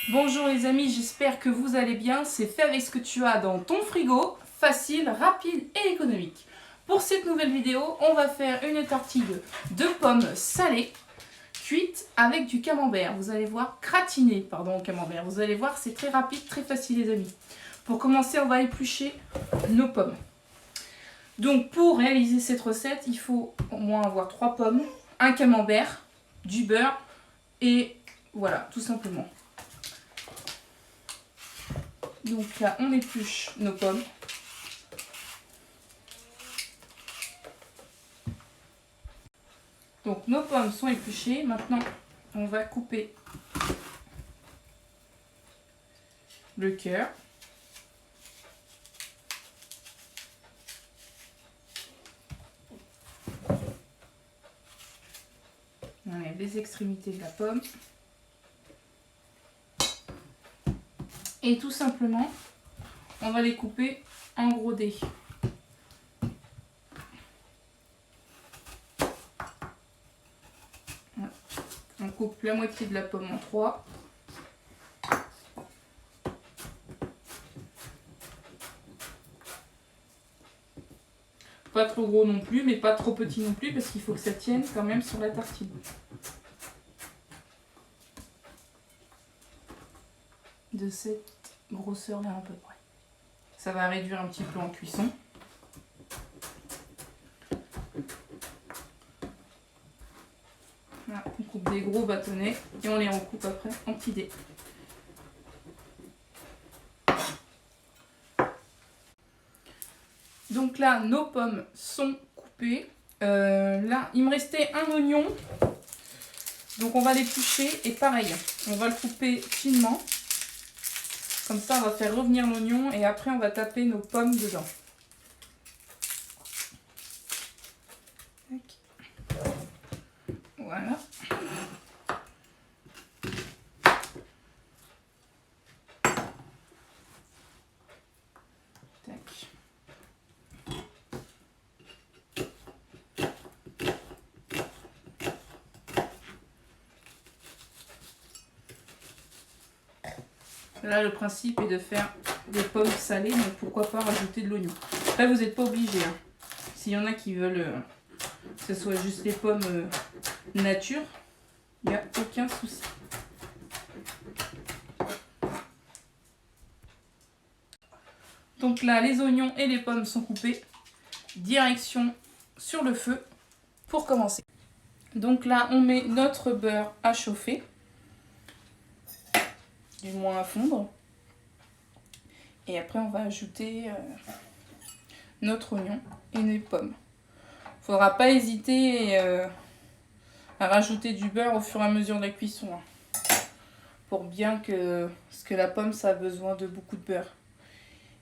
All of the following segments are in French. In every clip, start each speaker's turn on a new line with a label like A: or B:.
A: Bonjour les amis, j'espère que vous allez bien. C'est fait avec ce que tu as dans ton frigo, facile, rapide et économique. Pour cette nouvelle vidéo, on va faire une tartine de pommes salées cuites avec du camembert. Vous allez voir, gratiné, pardon, au camembert. Vous allez voir, c'est très rapide, très facile les amis. Pour commencer, on va éplucher nos pommes. Donc pour réaliser cette recette, il faut au moins avoir 3 pommes, un camembert, du beurre et voilà, tout simplement. Donc là, on épluche nos pommes. Donc nos pommes sont épluchées. Maintenant, on va couper le cœur. On enlève les extrémités de la pomme. Et tout simplement, on va les couper en gros dés. On coupe la moitié de la pomme en 3. Pas trop gros non plus, mais pas trop petit non plus, parce qu'il faut que ça tienne quand même sur la tartine. De cette grosseur-là à peu près. Ça va réduire un petit peu en cuisson. Voilà, on coupe des gros bâtonnets et on les recoupe après en petits dés. Donc là, nos pommes sont coupées. Là, il me restait un oignon. Donc on va l'éplucher et pareil, on va le couper finement. Comme ça, on va faire revenir l'oignon et après, on va taper nos pommes dedans. Voilà. Tac. Là, le principe est de faire des pommes salées, mais pourquoi pas rajouter de l'oignon. Après, vous n'êtes pas obligé. Hein. S'il y en a qui veulent que ce soit juste les pommes nature, il n'y a aucun souci. Donc là, les oignons et les pommes sont coupés. Direction sur le feu pour commencer. Donc là, on met notre beurre à chauffer, du moins à fondre. Et après, on va ajouter notre oignon et les pommes. Il ne faudra pas hésiter à rajouter du beurre au fur et à mesure de la cuisson. Hein, pour bien que... Parce que la pomme, ça a besoin de beaucoup de beurre.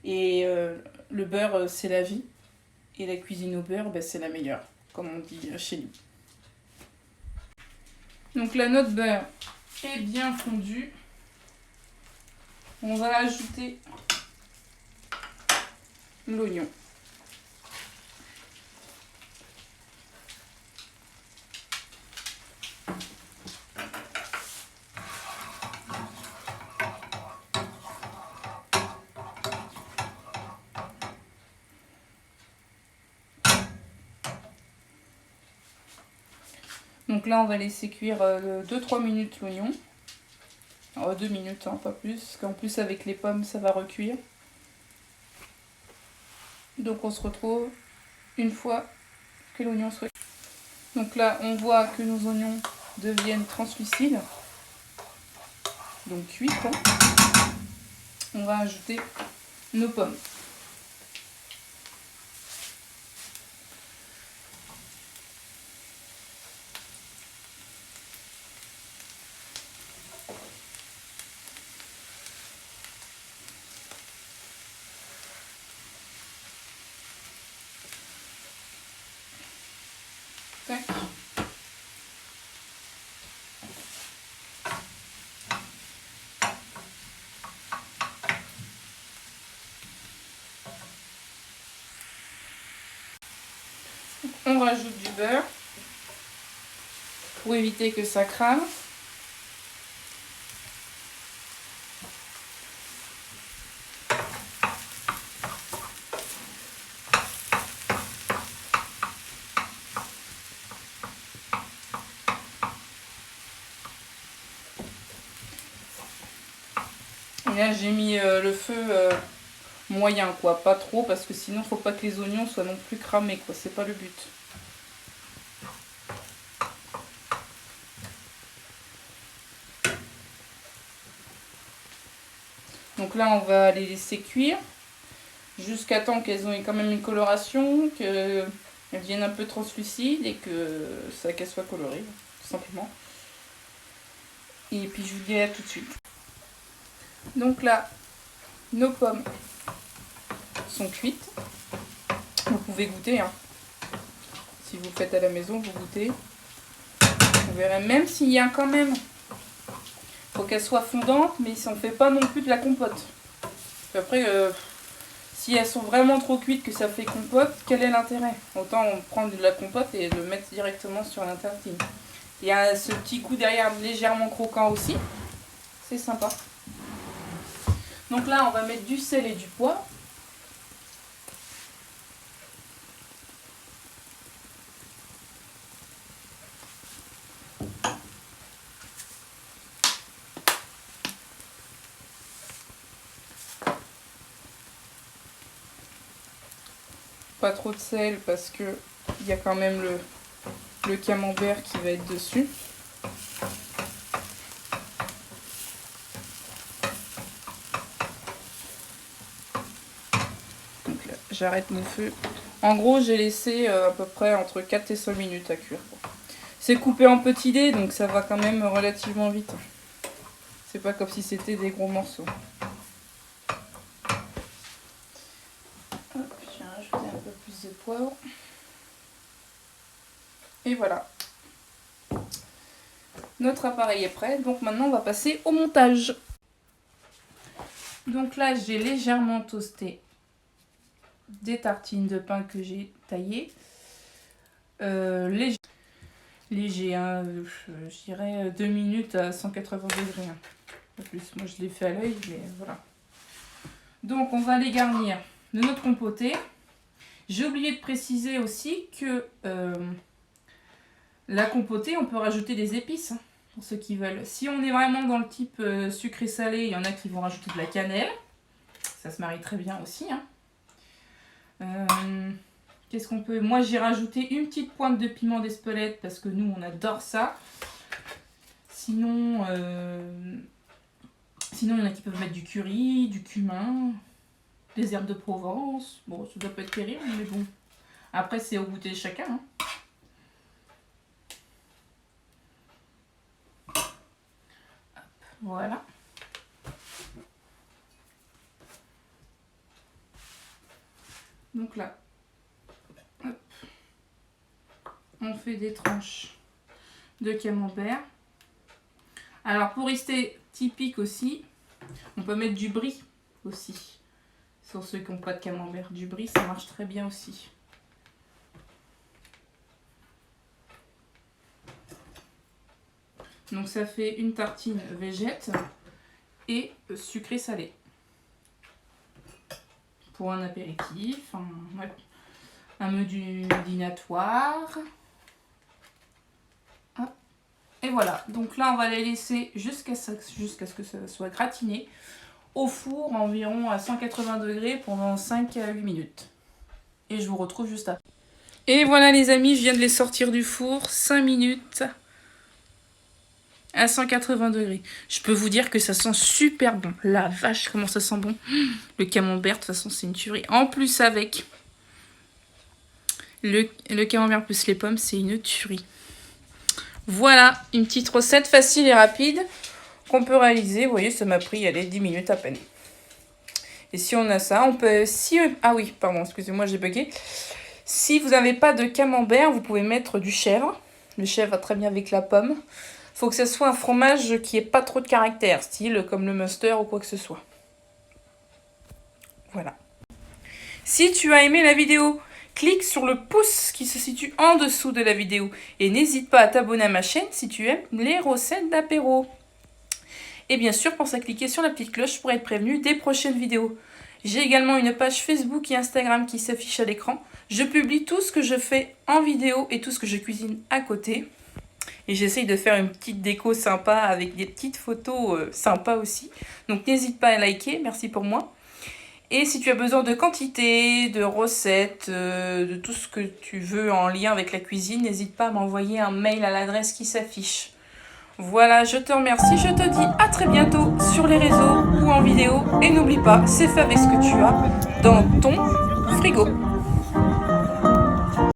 A: Et le beurre, c'est la vie. Et la cuisine au beurre, ben, c'est la meilleure, comme on dit chez nous. Donc là, notre beurre est bien fondu. On va ajouter l'oignon. Donc là, on va laisser cuire 2-3 minutes l'oignon. 2 minutes, hein, pas plus, parce qu'en plus avec les pommes, ça va recuire. Donc on se retrouve une fois que l'oignon soit cuit. Donc là, on voit que nos oignons deviennent translucides. Donc cuits, quoi. On va ajouter nos pommes. Tac. On rajoute du beurre pour éviter que ça crame. Et là j'ai mis le feu moyen quoi, pas trop parce que sinon faut pas que les oignons soient non plus cramés quoi, c'est pas le but. Donc là on va les laisser cuire jusqu'à temps qu'elles ont quand même une coloration, qu'elles deviennent un peu translucides et qu'elles soient colorées tout simplement. Et puis je vous dis à tout de suite. Donc là nos pommes sont cuites. Vous pouvez goûter, hein. Si vous le faites à la maison, vous goûtez. Vous verrez, même s'il y a quand même, faut qu'elle soit fondante, mais si on ne fait pas non plus de la compote. Après, si elles sont vraiment trop cuites que ça fait compote, quel est l'intérêt? Autant on prend de la compote et le mettre directement sur la tartine. Il y a ce petit goût derrière légèrement croquant aussi. C'est sympa. Donc là, on va mettre du sel et du poivre. Pas trop de sel parce que il y a quand même le camembert qui va être dessus. Donc là, j'arrête mon feu. En gros, j'ai laissé à peu près entre 4 et 5 minutes à cuire. C'est coupé en petits dés, donc ça va quand même relativement vite. C'est pas comme si c'était des gros morceaux. Hop, je vais rajouter un peu plus de poivre. Et voilà. Notre appareil est prêt, donc maintenant on va passer au montage. Donc là, j'ai légèrement toasté des tartines de pain que j'ai taillées. Léger, hein, je dirais 2 minutes à 180 degrés. Hein. En plus, moi je l'ai fait à l'œil, mais voilà. Donc on va les garnir de notre compoté. J'ai oublié de préciser aussi que la compotée, on peut rajouter des épices, hein, pour ceux qui veulent. Si on est vraiment dans le type sucré-salé, il y en a qui vont rajouter de la cannelle. Ça se marie très bien aussi. Hein. Qu'est-ce qu'on peut... Moi, j'ai rajouté une petite pointe de piment d'Espelette parce que nous, on adore ça. Sinon, il y en a qui peuvent mettre du curry, du cumin, des herbes de Provence. Bon, ça doit pas être terrible, mais bon. Après, c'est au goût de chacun. Hein. Voilà. Donc là, hop, on fait des tranches de camembert. Alors pour rester typique aussi, on peut mettre du brie aussi. Sur ceux qui n'ont pas de camembert. Du brie, ça marche très bien aussi. Donc ça fait une tartine végète et sucré salé. Pour un apéritif, un menu dînatoire. Hop. Et voilà, donc là on va les laisser jusqu'à ce que ça soit gratiné au four environ à 180 degrés pendant 5 à 8 minutes. Et je vous retrouve juste après. Et voilà les amis, je viens de les sortir du four, 5 minutes à 180 degrés. Je peux vous dire que ça sent super bon. La vache, comment ça sent bon. Le camembert, de toute façon, c'est une tuerie. En plus, avec le camembert plus les pommes, c'est une tuerie. Voilà, une petite recette facile et rapide qu'on peut réaliser. Vous voyez, ça m'a pris, allez, 10 minutes à peine. Et si on a ça, on peut... Ah oui, pardon, excusez-moi, j'ai bugué. Si vous n'avez pas de camembert, vous pouvez mettre du chèvre. Le chèvre va très bien avec la pomme. Faut que ce soit un fromage qui ait pas trop de caractère, style comme le Munster ou quoi que ce soit. Voilà. Si tu as aimé la vidéo, clique sur le pouce qui se situe en dessous de la vidéo. Et n'hésite pas à t'abonner à ma chaîne si tu aimes les recettes d'apéro. Et bien sûr, pense à cliquer sur la petite cloche pour être prévenu des prochaines vidéos. J'ai également une page Facebook et Instagram qui s'affiche à l'écran. Je publie tout ce que je fais en vidéo et tout ce que je cuisine à côté. Et j'essaye de faire une petite déco sympa avec des petites photos sympas aussi. Donc n'hésite pas à liker, merci pour moi. Et si tu as besoin de quantité, de recettes, de tout ce que tu veux en lien avec la cuisine, n'hésite pas à m'envoyer un mail à l'adresse qui s'affiche. Voilà, je te remercie, je te dis à très bientôt sur les réseaux ou en vidéo. Et n'oublie pas, c'est fait avec ce que tu as dans ton frigo.